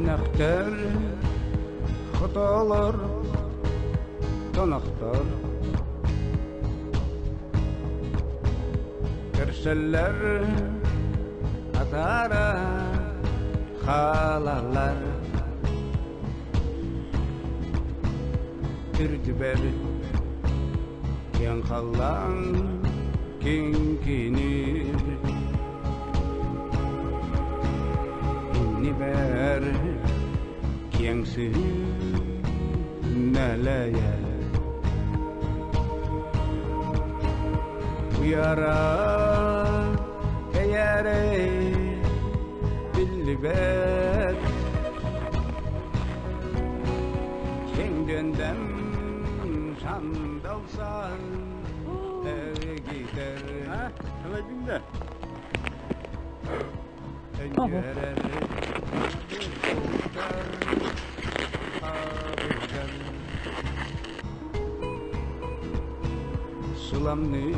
Nakter hatalar tanaktar Kerseller atara halalar Irdiber yang halang kinkinir Niber yang nalaya Uyara kayare billibet Kendenden sandalsan gider Ha? Anladın da. Pencereler Sulamni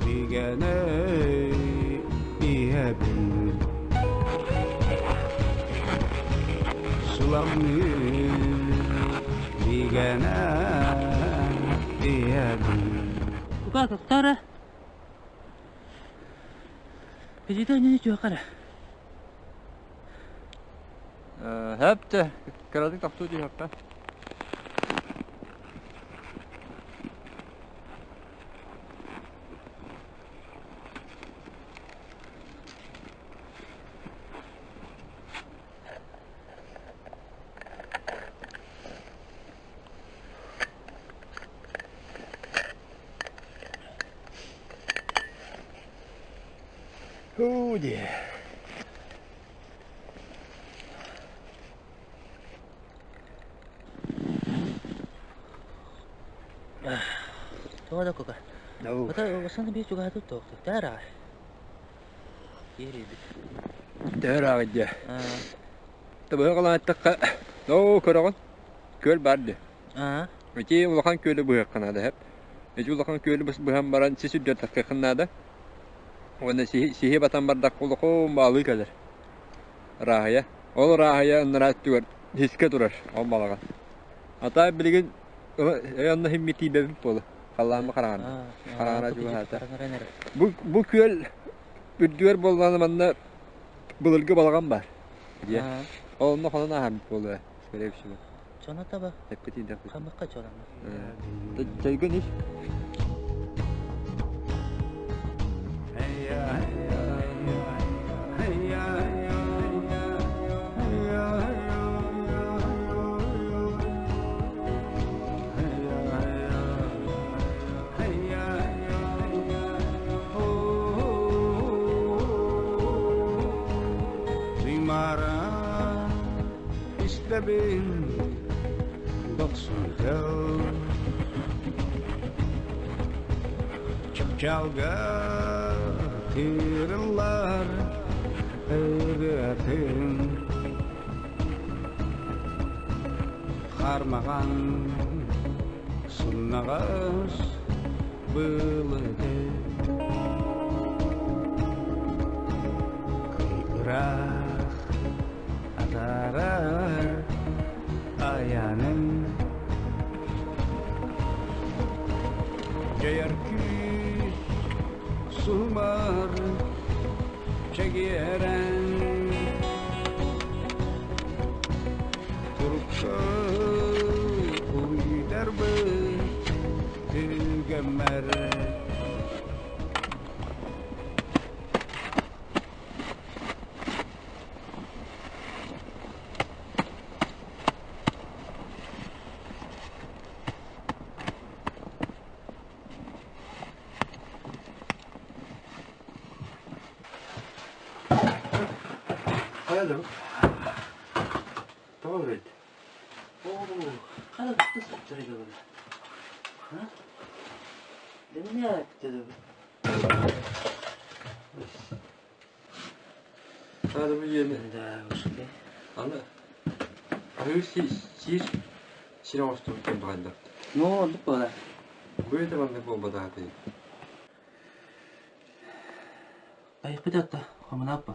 digene ihebin Sulamni digene ihebin Buka dokter. Pejitannya juga ada. Hep de karadık kaptı diye hatta. Oh dear. Coba dong kok. No. Betul, pesan lebih juga tuh darah. Kiri. Darah aja. Tabii kalau tak, no koran, köl bardı. Peki ulakan kölü bırakana da hep. Peki ulakan kölü bas baran sesi de takakana da. Ona sihi batan bardak uluko balık alır. Rahaya. Ol rahaya narat diyor. Hiske durar. O balığa. Hatta bilgin yanında himmeti bebek bolu. Allah'ıma karan. Karana juga hatta. Bu köl bir diyor bolğan zamanda bılırgı balğan var. Ya. Onunla falan aham bolu. Böyle bir şey var. Çona tabi. Hep kötü de. Kamak kaç olan. Çaygın iş. bin baksuntel Çapçalga tirlar öğretin Harmağan sunnağız bılıdı Kırak atarar ayanın Cayar küs sumar çegiren Turuksa uyder bı tügemer Hello. Doğru. Hadi kız tutturayım bunu. Ha? Demin ne yaptı dedi? Hadi bu yeni. Da hoşçak. Anne. Abi şir olsun kendinde. Ne oldu bana? Böyle de bende bomba daha değil. Ayıp bir dakika. Kamu ne yapma?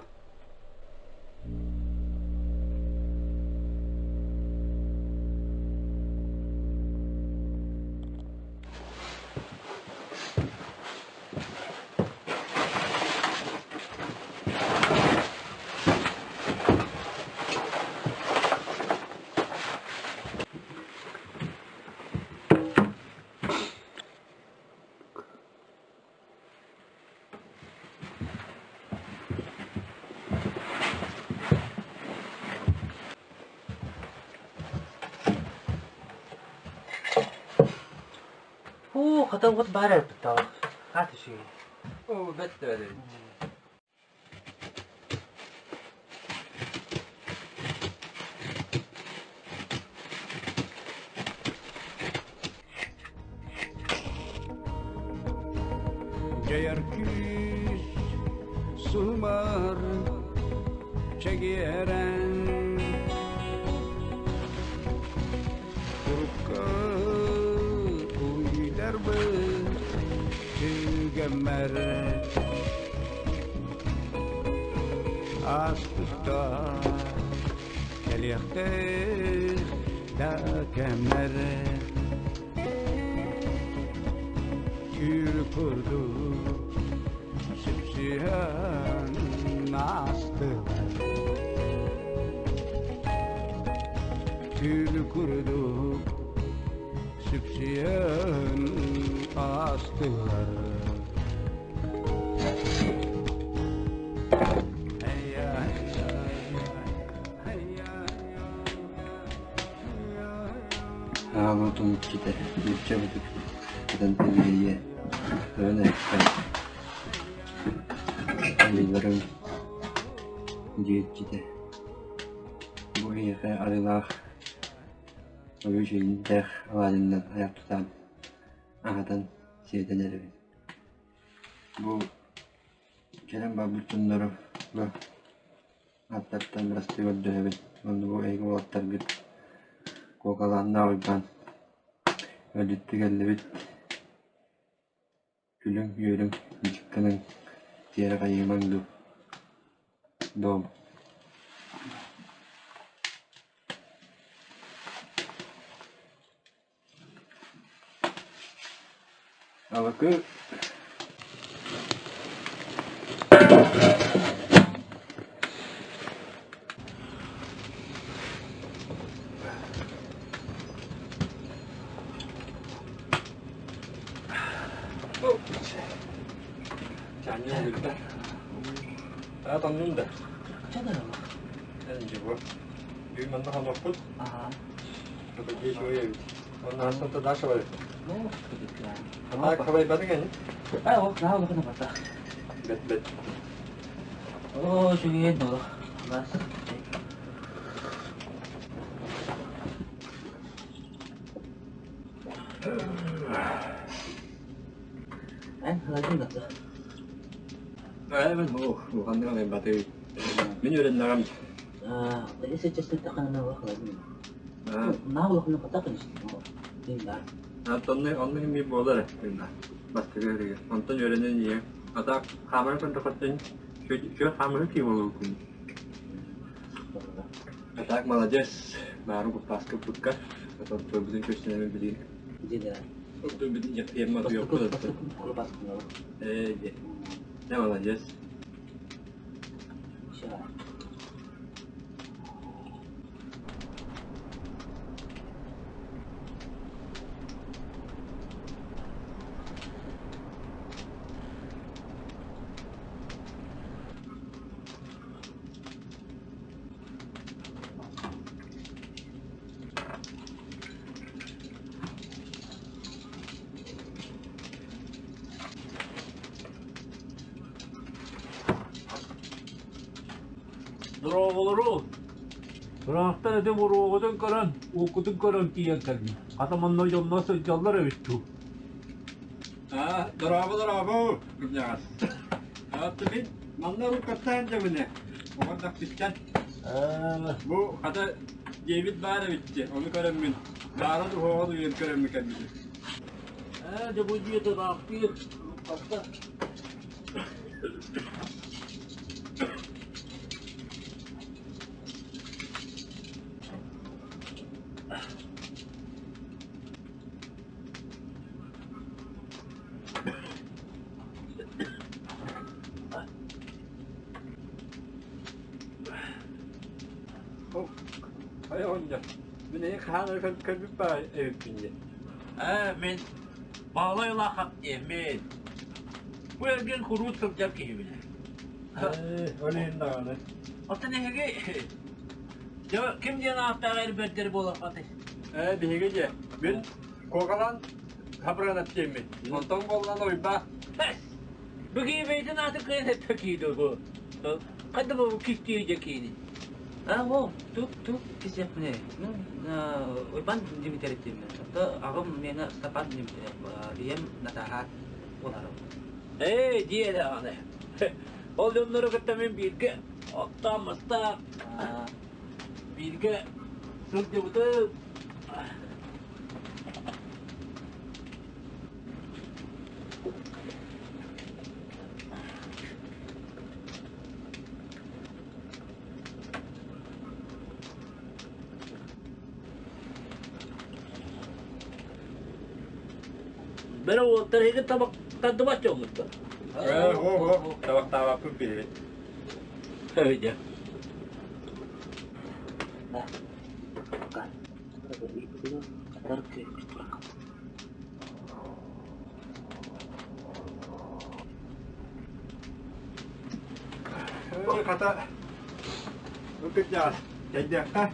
kata ot bare bitta. Hadi şey. Oo, bitti öyle. Geyerküs sumar çegiren Kurukka uylar bu çilgemer Astıkta Eliyakte da kemer Gül kurdu Sipsiyen astılar Gül kurdu Sipsiyen astılar Ağabeyim gider, bütçe bulduk. Kadın BEYE, öyle ekber. Alilerim gider. Bu yere arılar, o şeyin der alanından ayak tutan ağadan seyredenleri. Bu gelen babütünleri ve atlattan rastı gördüğü onu bu ego atlar bir kokalanına uygan ödüttü geldi bit gülüm yürüm Mistika'nın diğer kayımandı doğum Avakı Canım lütfen. Tanıyorum da. Çadır ama. Nичего. Büyümen daha nokta. Aha. Tabii ki şöyle. Ondan sonra da şöyle. Ne yaptık yani? Ama kavay badın yani. Ay o ne oldu ne bata? Bet. Oo şu yedi o. Nasıl? En hızlı nasıl? Evet bu kandıran en batı. Beni öğrendiler. Jadi saya cerita kan nama lagi. Nah, lo kena katakan sih. Tinggal. Onun bir boğular. Başka bir Ondan öğrenen iyi. Hatta hamur kan takatın. Şu hamur kim olur kun? Hatta malacağız. Baru bu paska putka. Atau tuh bizim köşelerine bilin. Jadi. Itu bizim yapayım mı yok da. Kalau pas kenal. Ne malacağız? Siapa? Droğulu. Bıraktı dedi bu roğudun karan, okudun karan diye geldi. Adamın hocam nasıl çallar evittu. Bravo. Güzel. Tabii manlar kaptan cebine. O kadar pisken. Bu hatta David bana bitti. Onu karamın. Daha da havalı bir karamın kendisi. De bu diye de rahatlayıp hasta. Ay onca. Bu ne kanı kan bir bay evinde. Men bağlayla hak emin. Bu evden kurut sıkacak gibi. Öyle ne? Atı ne hege? Kim diye ne yaptı gayrı bedleri bola atı? Bir gece ben kokalan Kapıran atacağım ben. Ondan kollan oyba. Bu giymeydin artık kıyafet takıydı bu. Hadi bu kişiyecekini. 뭐, 뚝 기세프네. ban dimiteretim. To agam mena Stepan dimiter. Dia natahat olarım. Diye de anne. Oğlumları kıtamen bilgi. Ottamasta. Bilgi. Sırtı budu. Ben o tarihe tabak tadı başlamıştı. Tabak püpü. Öyle. Nah, kan. Itu terke. Kata. Bukit ya. Jadi ha.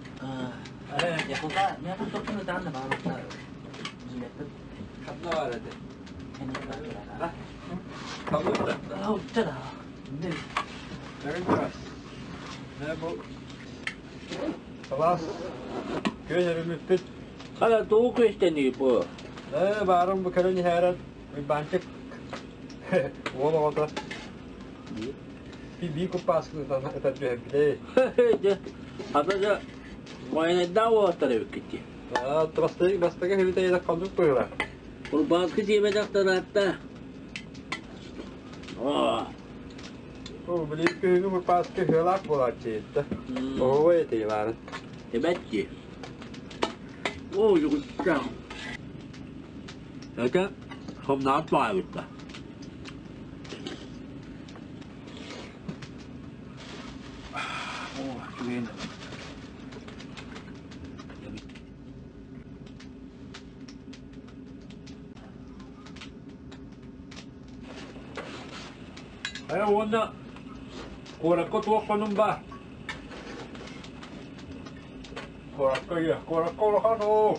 Ya kok ya kan tok nu tan ba ba. Jilet. Kapna var hadi. Enak. Kabul da. Oh, tada. Ne? Ne bu? Kalas. Gözlerimiz pit. Hala doğu köşteni bu. Barım bu kere niharet. Bir bancık. Oğlu oldu. Bir kupas kızdan ötüyor bile. Hatta muayene dava tarafı gitti. Bastı hele de kaldık böyle. Kurban kız yemeden hatta. Bu bilir ki bu kupas ki helak bulacak. O öyle var. Demek ki. O yoksa. Zaten hamnat var burada. Güven. Ay onda korakko tuokkanun ba. Korakko ya, korakko hano.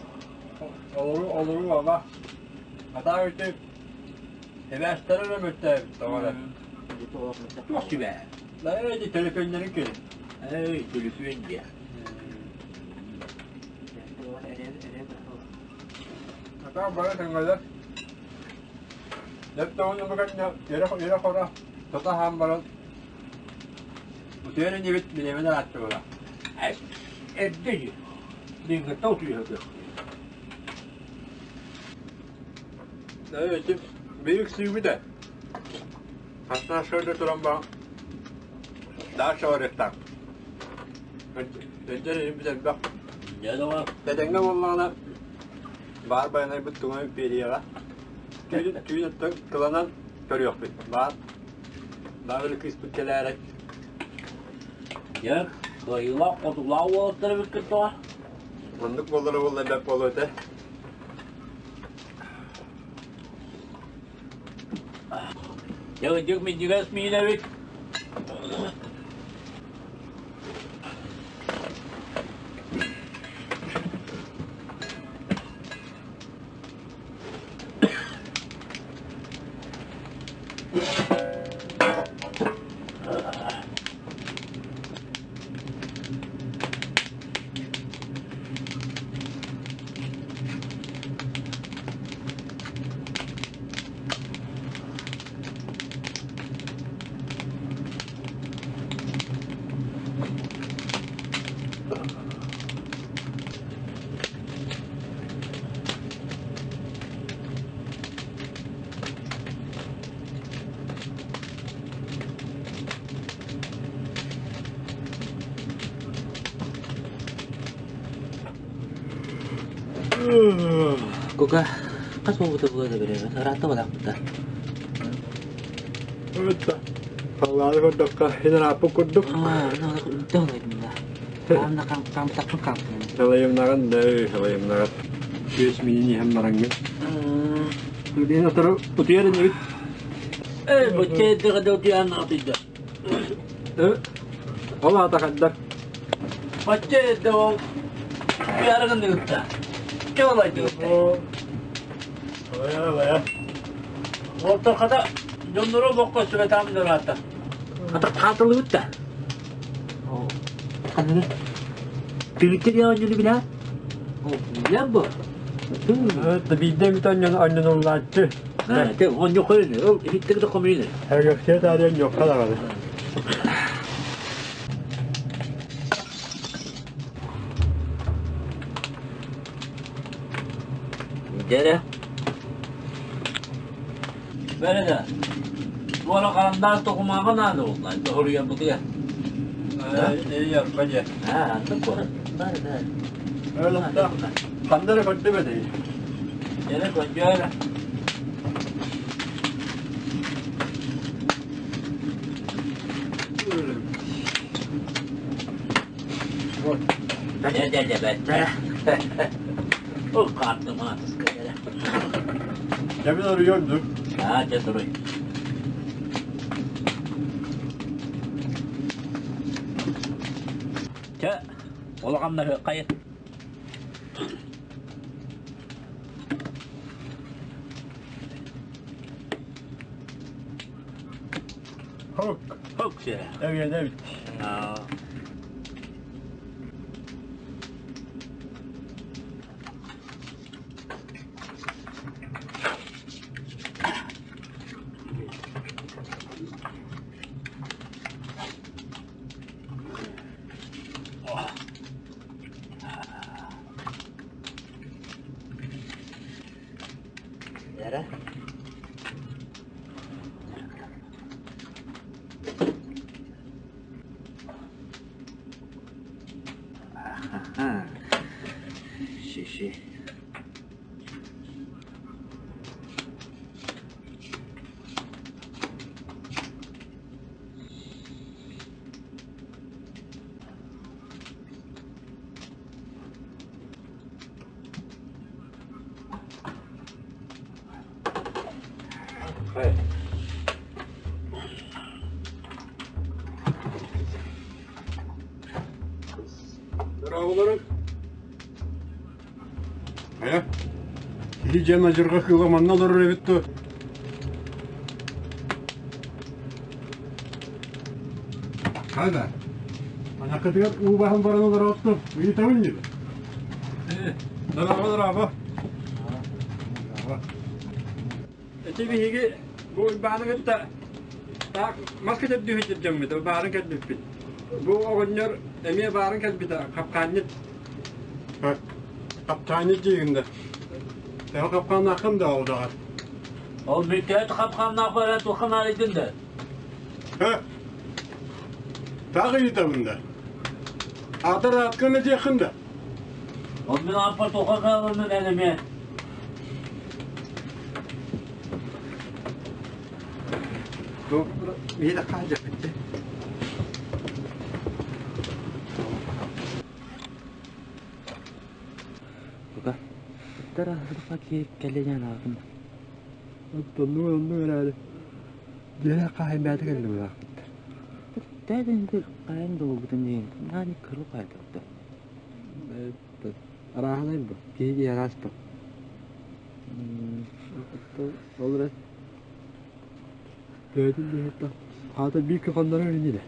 Olur ama. Hatta öte. Heveslerine müttef. Tamam. Çok güzel. Ne öyle telefonları ki? Ay telefon ya. Hatta bana tenggelam. Laptopun bukan yere kora. Tata hambaran. Uterin yibit bilemeden attı bana. Evde. Dinle tavsiyordu. Evet, büyük suyu da. Hatta şöyle duran bana. Daha şöhretten. Önce bir de bak. Ya da var. Bedenge vallahi var bayana bu tuğma periya. Tüyü kılanan görüyor bir. Var. Daha böyle kısmıkelerek. Ya kıyla kodula o tarafı gitti. Mındık bolları vallahi bek bolu öte. Ya gidecek mi cigas mi yine bir. Kuka, kas mau butuh da bere. Rata wala kuta. Evet. Allah'ı kodukka. Yine rapı koduk. No, ito na dinda. Kam tak kam. Halayım naran da, halayım naran. Yüz mini hem narangın. Yine oturup utuyerin yibit. Bu çeyde kadar diyan atıydı. Evet. Vallahi takaddak. Bacı da o bir aragın diyordu. Çoğulaydı. Baya. Orta kata yonları bokka süre tamamdır hatta. Hatta katılı bitti. Kanını. Birlikte ya önceli bile. Ne bu? Evet, bizde bir tane annen olacaktı. Ha, de on yok öyle. O bitti de komünü. Her göksel tarihin yok kadar var. Dere. Böyle de. Bu ara karanlığa dokunmama nerede oldu? Doğru yapıldı ya. İyi yap bence. Ha, anladım bu. Böyle. Öyle da. Kanları koydu be değil. Dere koyuyor öyle. Ne be? O kartım atıs kadar. Cemil arıyordu. Ha, çatırıyor. Çe, olakamda kayıt. Hok şey. Evet. Aa. Nere? Şişi. Evet. Bravolarım. Aya. Hiç acırga kılamanın olur evittu. Hadi. Ana kadar ubahın baranılar olsun. İyi tamam mı? Bravo. Tabii higi bu ibadet ette tak maske de düğüt edeceğim mi? Barın kadar bit. Bu oğullar emiye barın kadar bit. Kaptanı. Kaptanı diyende. Sen kaptanın akım da oldu. O müddet kapkanın akvaret dokunar edildi. He. Takıyı da bunda. Adı rahatkını yakında. O bir apart oka kalırını elime. Bu bir de kalacak bitti. Buka. Tara hırpaki kelleyen ağzım. Onu herhalde. Diğer kahve ben de geldim ya. Dedin bir kayın doğudun değil. Nani kırıp aydıktı. Evet. Arahalayım bu. Giyi yaras bu. Olur. Dedim de hatta. Hatta bir kafandan öyle de.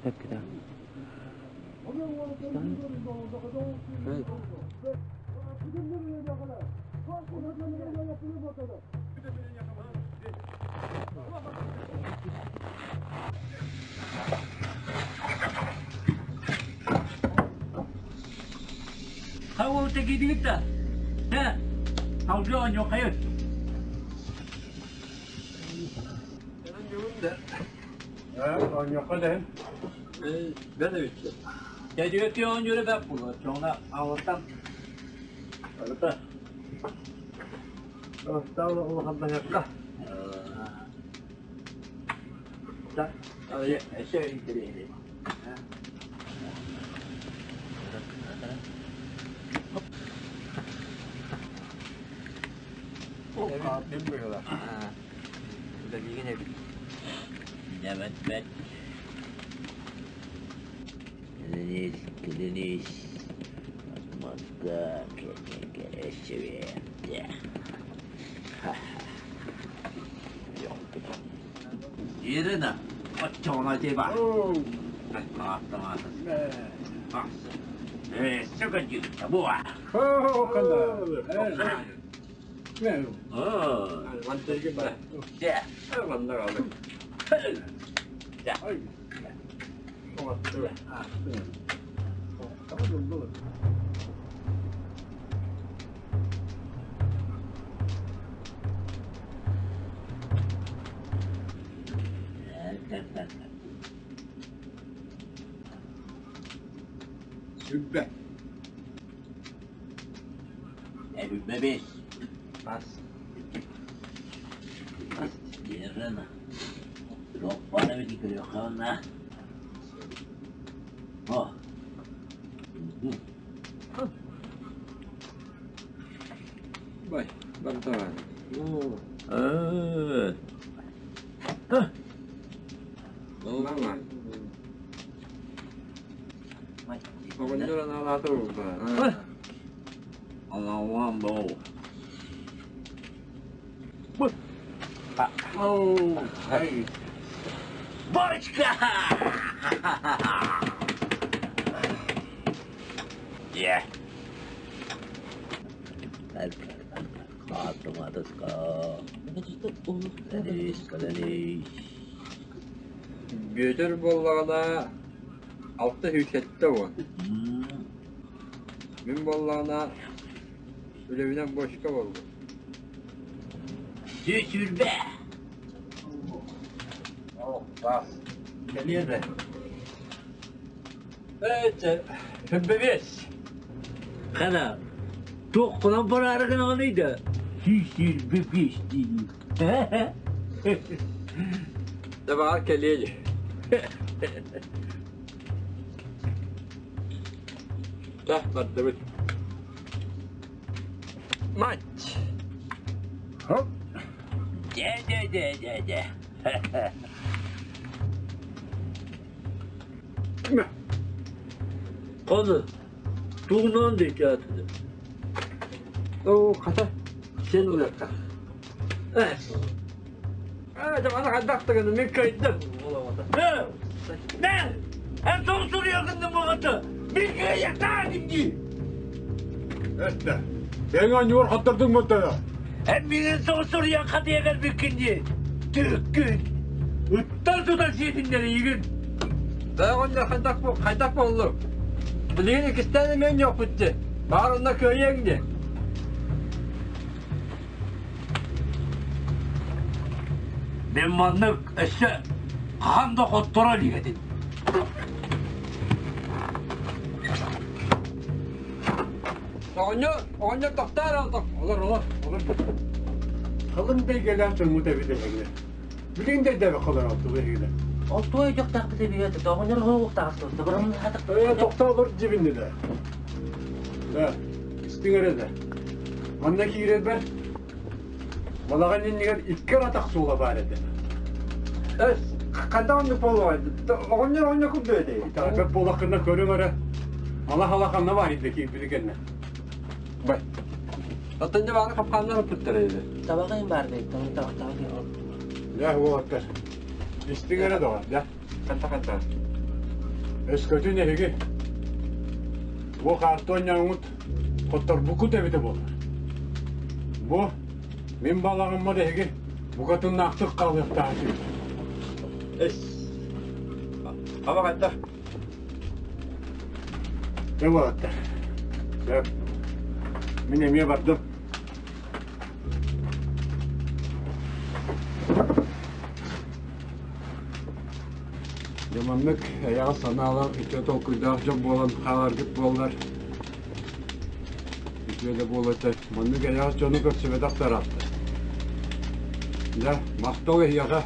Hep gider. Evet. Hava öteki gidip de. He. Havcı on yok hayır. On yok hadi. Ben de bitti. Gece ki on yürü ben bunu. Sonra ağırtan. Öyle de. Allah Allah yapla. Da. Öyle şey indireyim. Abim böyle. Burada bir yine bir. Evet ben. Gidiniz. Matka. Kere seviye. Yerine açığına ceba. Tamam. Çok acı. Bu var. Mantıklı bana. Ya. Mantıklı aldım. Ya. Süper. Bebeğiz. Bas. Yerine. Yok bana bir dikiliyor kanına. Oh. Bak. Ben tamam. Lama. Pokoknya nala tuh. Allah'ım bu. Oh. Hey. Başka. Yeah. Kaldım adıska. Deniz. Götür bollağına altta hüsette o. Min bollağına ölebilen boşka oldu. Süsürbe. Oh bas. Geliyor da. Evet. Bebeğiz. Kana. Çok falan para arasına kalıydı. Süsürbe pişti. De var geliyor. Dah, bak David. Maç. Hop. De. Konu. Tuğnan diyecekti. Oh, kata. Sen ulakka. Evet. Evet, bana kadakta kadın ne kayıttım. Ne? Hem son soru yakındım bu katı. Bir köye yatağa gitti. Evet de. Beni anıyor hattırdın mı da? Hem birinin son soru yakıtıya gel bir ikinci. Türk'ün. Uttan tutan şeyinleri yigin. Ben onunla kaydak mı oldum? Bilin ikisinden men yok bitti. Bağır onunla köye gidiyor. Ben manlık eşe kanda kottora liyedim. Onunla doktor aldık. Olur. Kalın bey gelen tüm de bir de. Bilin de kalır altı böyle. Oltu yok da bir de doğunca hukuk dağıtıyor. Buranın hatta Doktor olur cebinde de. Ha, istingere de. Mandaki girer ben. Malağın nigar ikkar atak sola bari de. Evet, kadağın polu vardı. Onunla kubbeydi. Tarafet bolakında görün ara. Allah halakanla var ideki bilgenle. Bak. Atınca bana kapanları tutturaydı. tabağın var be. Tabak. Ya o aktar. İstingere de var ya. Kanta. Eskötü ne hegi? Bu karton yağmut. Kotor buku da bir de bu. Bu min balağımma da hegi. Bu katın naktık kalıyor tatil. Es. Ama kanta. Ne bu aktar? Ya. Min emiye baktım. Yamanlık ayağı sanalar, içe tokuyda çok bolan havargıt bollar. İçe de bolata, manlık ayağı çonu görsüve daktar attı. Ya, mahtoğu yağa.